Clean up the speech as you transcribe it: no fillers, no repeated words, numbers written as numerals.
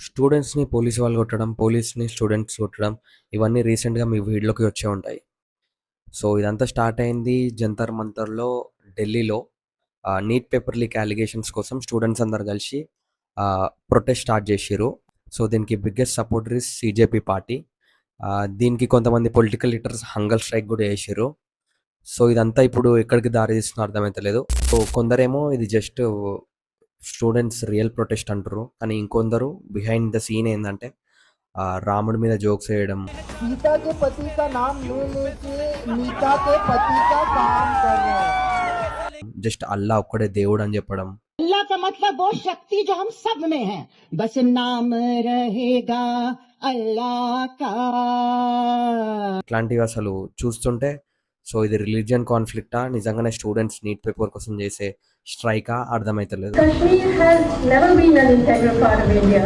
స్టూడెంట్స్‌ని పోలీసు వాళ్ళు కొట్టడం, పోలీస్‌ని స్టూడెంట్స్ కొట్టడం ఇవన్నీ రీసెంట్‌గా మీ ఫీడ్‌లోకి వచ్చే ఉంటాయి. సో, ఇదంతా స్టార్ట్ అయింది జంతర్ మంతర్‌లో ఢిల్లీలో నీట్ పేపర్ లీక్ అలిగేషన్స్ కోసం స్టూడెంట్స్ అందరూ కలిసి ప్రొటెస్ట్ స్టార్ట్ చేసిర్రు. సో, దీనికి biggest supporter is CJP party. దీనికి కొంతమంది పొలిటికల్ లీడర్స్ హంగర్ స్ట్రైక్ కూడా చేసిర్రు. సో, ఇదంతా ఇప్పుడు ఎక్కడికి దారి తీస్తుందో అర్థమైతలేదు. సో, కొందరేమో ఇది జస్ట్ స్టూడెంట్స్ రియల్ ప్రొటెస్ట్ అంటుర్రు. కానీ ఇంకొందరు బిహైండ్ ద సీన్ ఏందంటే రాముడి మీద జోక్స్ వేయడం, सीता के पति का नाम ले लेके नीता के पति का काम कर रहे हैं। జస్ట్ అల్లా ఒక్కడే దేవుడు అని చెప్పడం, अल्लाह का मतलब वो शक्ति जो हम सब में है, बस नाम रहेगा अल्लाह का। ఇట్లాంటివి అసలు చూస్తుంటే సో ఇది రిలీజియన్ కాన్ఫ్లిక్టా నిజంగానే స్టూడెంట్స్ నీట్ పేపర్ కోసం చేసే స్ట్రైకా అర్థమైతలేదు. Kashmir has never been an integral part of India.